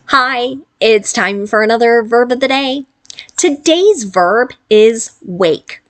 Hi, it's time for another verb of the day. Today's verb is wake.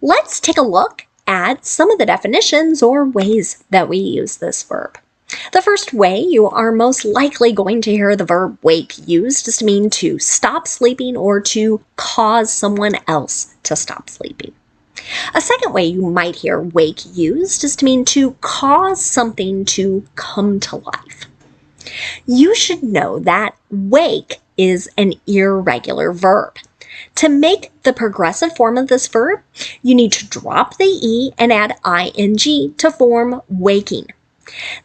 Let's take a look at some of the definitions or ways that we use this verb. The first way you are most likely going to hear the verb wake used is to mean to stop sleeping or to cause someone else to stop sleeping. A second way you might hear wake used is to mean to cause something to come to life. You should know that wake is an irregular verb. To make the progressive form of this verb, you need to drop the E and add ing to form waking.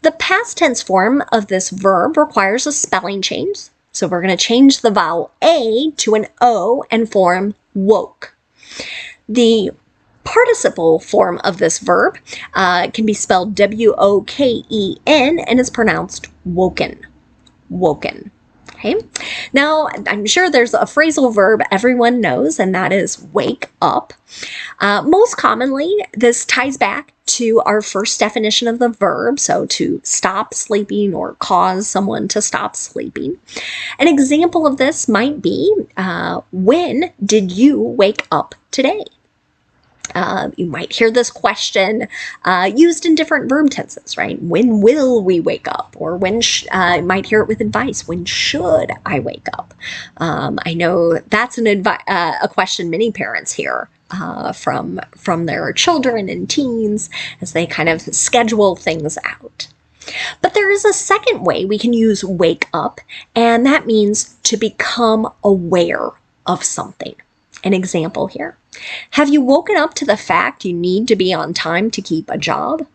The past tense form of this verb requires a spelling change, so we're going to change the vowel A to an O and form woke. The participle form of this verb can be spelled W-O-K-E-N and is pronounced woken. Woken. Okay. Now, I'm sure there's a phrasal verb everyone knows, and that is wake up. Most commonly, this ties back to our first definition of the verb, so to stop sleeping or cause someone to stop sleeping. An example of this might be, when did you wake up today? You might hear this question used in different verb tenses, right? When will we wake up? Or when you might hear it with advice. When should I wake up? I know that's a question many parents hear from their children and teens as they kind of schedule things out. But there is a second way we can use wake up, and that means to become aware of something. An example here. Have you woken up to the fact you need to be on time to keep a job?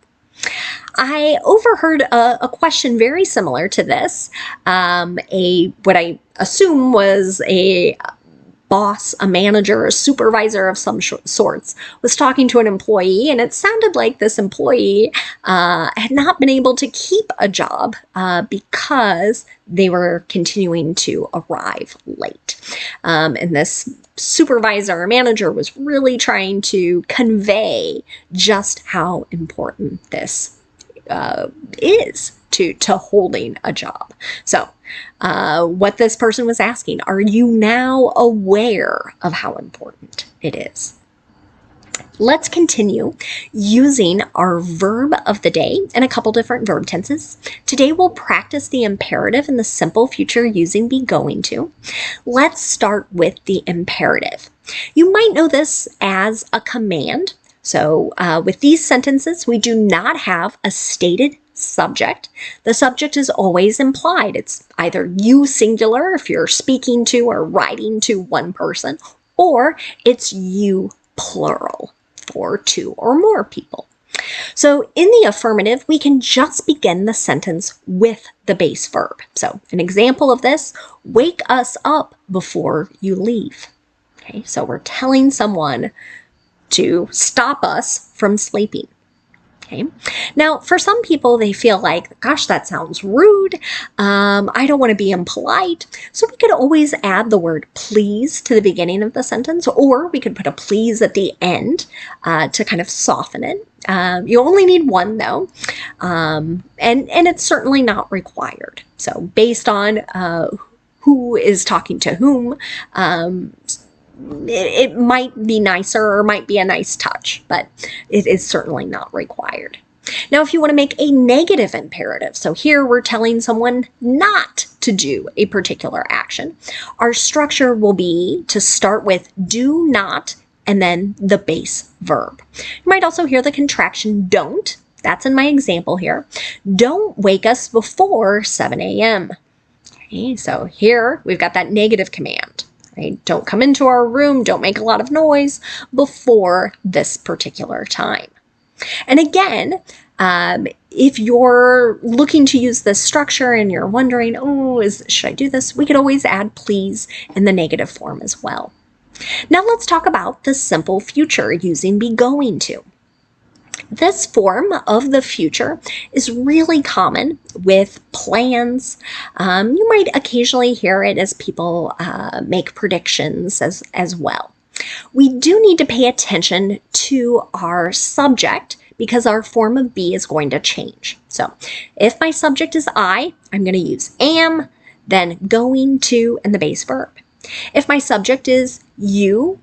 I overheard a question very similar to this. What I assume was a boss, a manager, a supervisor of some sorts, was talking to an employee, and it sounded like this employee had not been able to keep a job because they were continuing to arrive late. And this supervisor or manager was really trying to convey just how important this is to holding a job. So what this person was asking, are you now aware of how important it is? Let's continue using our verb of the day in a couple different verb tenses. Today we'll practice the imperative in the simple future using be going to. Let's start with the imperative. You might know this as a command. So with these sentences, we do not have a stated subject. The subject is always implied. It's either you singular if you're speaking to or writing to one person, or it's you plural for two or more people. So in the affirmative, we can just begin the sentence with the base verb. So an example of this, wake us up before you leave. Okay, so we're telling someone to stop us from sleeping. Okay. Now, for some people, they feel like, gosh, that sounds rude. I don't want to be impolite. So we could always add the word please to the beginning of the sentence, or we could put a please at the end to kind of soften it. You only need one, though, and it's certainly not required. So based on who is talking to whom, it might be nicer or might be a nice touch, but it is certainly not required. Now, if you want to make a negative imperative, so here we're telling someone not to do a particular action, our structure will be to start with do not and then the base verb. You might also hear the contraction don't. That's in my example here. Don't wake us before 7 a.m. Okay, so here we've got that negative command. Right? Don't come into our room, don't make a lot of noise before this particular time. And again, if you're looking to use this structure and you're wondering, should I do this? We could always add please in the negative form as well. Now let's talk about the simple future using be going to. This form of the future is really common with plans. You might occasionally hear it as people make predictions as well. We do need to pay attention to our subject because our form of be is going to change. So if my subject is I'm going to use am, then going to, and the base verb. If my subject is you,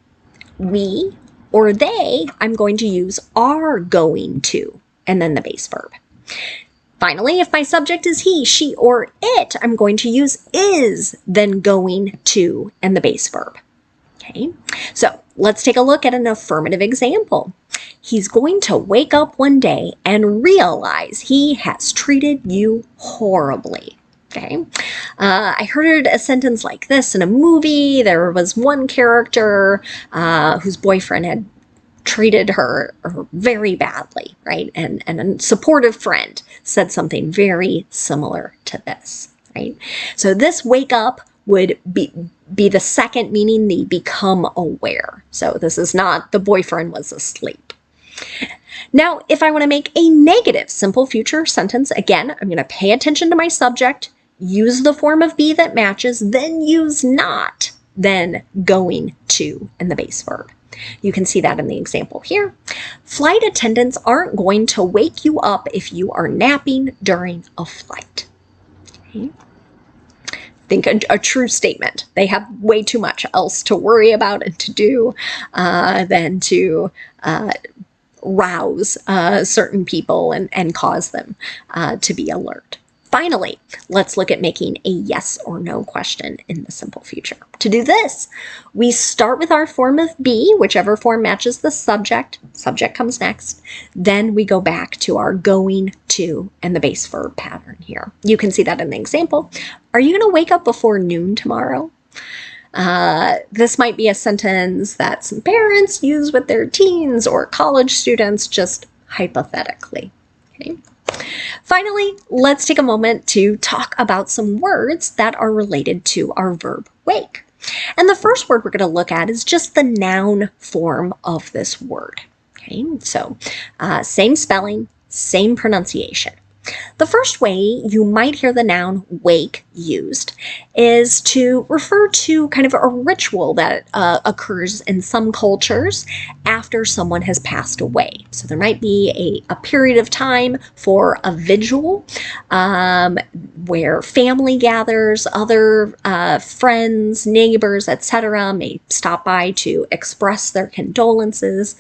we, or they, I'm going to use are going to, and then the base verb. Finally, if my subject is he, she, or it, I'm going to use is, then going to, and the base verb. Okay, so let's take a look at an affirmative example. He's going to wake up one day and realize he has treated you horribly. Okay, I heard a sentence like this in a movie. There was one character whose boyfriend had treated her very badly, right? And a supportive friend said something very similar to this, right? So this wake up would be the second, meaning the become aware. So this is not the boyfriend was asleep. Now, if I want to make a negative simple future sentence, again, I'm going to pay attention to my subject, use the form of be that matches, then use not, then going to, and the base verb. You can see that in the example here. Flight attendants aren't going to wake you up if you are napping during a flight. Okay. Think a true statement. They have way too much else to worry about and to do than to rouse certain people and cause them to be alert. Finally, let's look at making a yes or no question in the simple future. To do this, we start with our form of be, whichever form matches the subject. Subject comes next. Then we go back to our going to and the base verb pattern here. You can see that in the example. Are you going to wake up before noon tomorrow? This might be a sentence that some parents use with their teens or college students, just hypothetically. Okay. Finally, let's take a moment to talk about some words that are related to our verb wake. And the first word we're going to look at is just the noun form of this word. Okay, so same spelling, same pronunciation. The first way you might hear the noun wake used is to refer to kind of a ritual that occurs in some cultures after someone has passed away. So there might be a period of time for a vigil where family gathers, other friends, neighbors, etc. may stop by to express their condolences.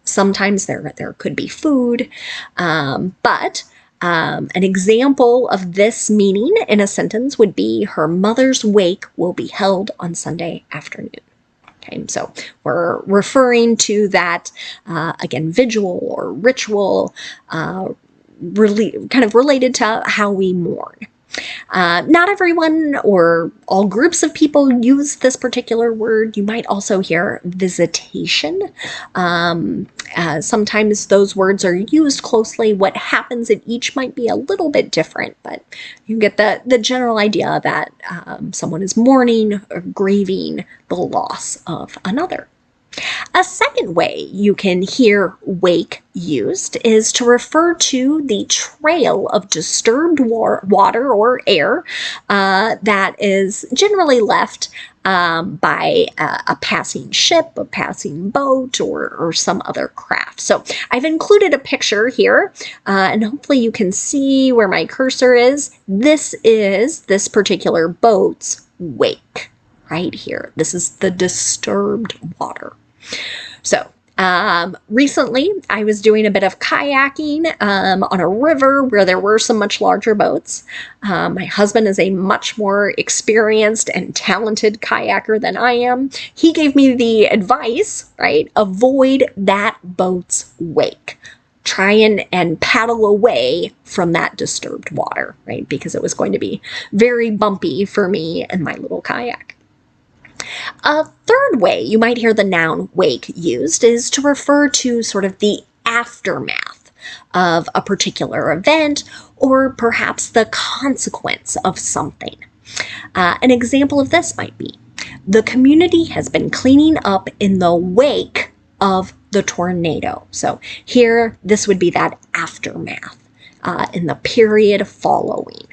Sometimes there could be food, but an example of this meaning in a sentence would be her mother's wake will be held on Sunday afternoon. Okay, so we're referring to that, again, vigil or ritual, kind of related to how we mourn. Not everyone or all groups of people use this particular word. You might also hear visitation. Sometimes those words are used closely. What happens in each might be a little bit different, but you get the general idea that someone is mourning or grieving the loss of another. A second way you can hear wake used is to refer to the trail of disturbed water or air that is generally left by a passing ship, a passing boat, or some other craft. So I've included a picture here, and hopefully you can see where my cursor is. This is this particular boat's wake right here. This is the disturbed water. So recently I was doing a bit of kayaking on a river where there were some much larger boats. My husband is a much more experienced and talented kayaker than I am. He gave me the advice, right? Avoid that boat's wake. Try and paddle away from that disturbed water, right? Because it was going to be very bumpy for me and my little kayak. A third way you might hear the noun wake used is to refer to sort of the aftermath of a particular event or perhaps the consequence of something. An example of this might be, the community has been cleaning up in the wake of the tornado. So here, this would be that aftermath in the period following.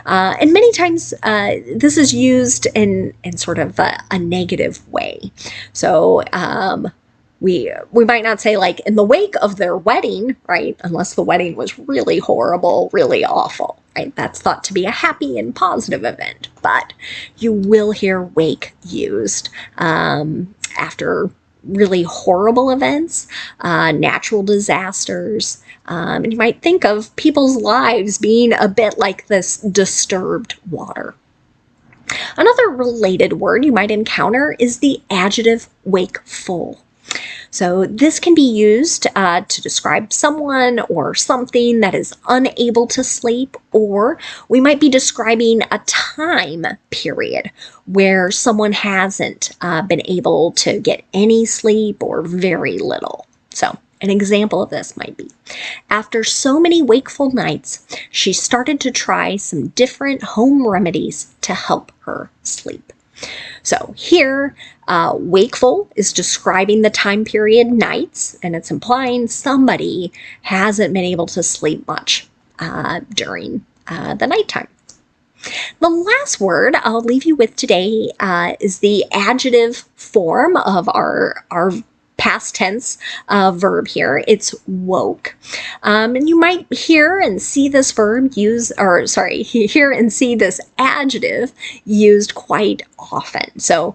And many times this is used in sort of a negative way. So we might not say like in the wake of their wedding, right? Unless the wedding was really horrible, really awful, right? That's thought to be a happy and positive event. but you will hear wake used after really horrible events, natural disasters, and you might think of people's lives being a bit like this disturbed water. Another related word you might encounter is the adjective wakeful. So this can be used to describe someone or something that is unable to sleep, or we might be describing a time period where someone hasn't been able to get any sleep or very little. So an example of this might be, after so many wakeful nights, she started to try some different home remedies to help her sleep. So here, wakeful is describing the time period nights, and it's implying somebody hasn't been able to sleep much during the nighttime. The last word I'll leave you with today is the adjective form of our past tense verb here. It's woke. And you might hear and see this hear and see this adjective used quite often. So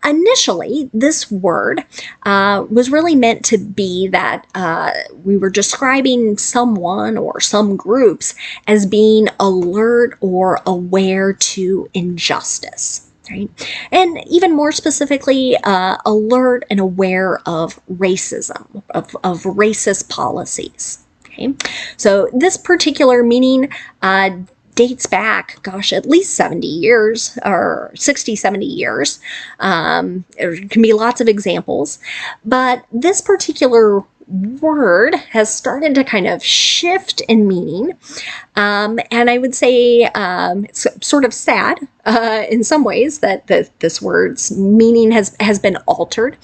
initially, this word was really meant to be that we were describing someone or some groups as being alert or aware to injustice. Right? And even more specifically, alert and aware of racism, of racist policies. Okay? So this particular meaning dates back, at least 70 years or 60, 70 years. There can be lots of examples, but this particular word has started to kind of shift in meaning. And I would say it's sort of sad in some ways that this word's meaning has been altered.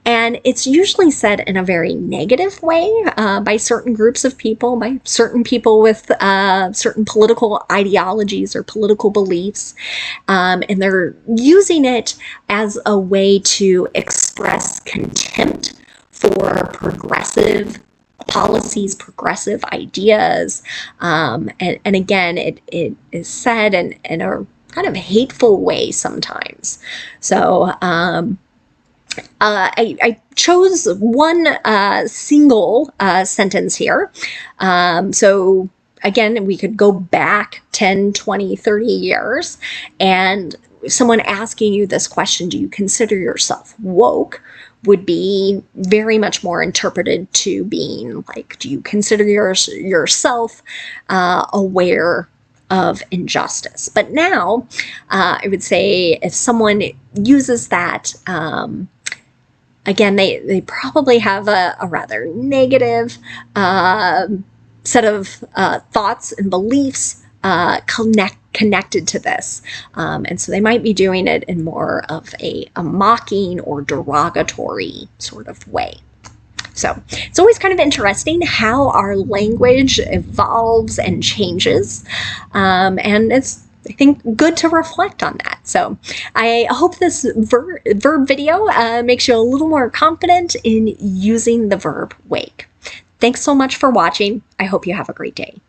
And it's usually said in a very negative way by certain groups of people, by certain people with certain political ideologies or political beliefs. And they're using it as a way to express contempt for progressive policies, progressive ideas. And again, it is said in a kind of hateful way sometimes. So I chose one single sentence here. So again, we could go back 10, 20, 30 years, and someone asking you this question, do you consider yourself woke, would be very much more interpreted to being like, do you consider yourself aware of injustice? But now, I would say if someone uses that, again, they probably have a rather negative set of thoughts and beliefs connected to this. And so they might be doing it in more of a mocking or derogatory sort of way. So it's always kind of interesting how our language evolves and changes. And it's, I think, good to reflect on that. So I hope this verb video makes you a little more confident in using the verb wake. Thanks so much for watching. I hope you have a great day.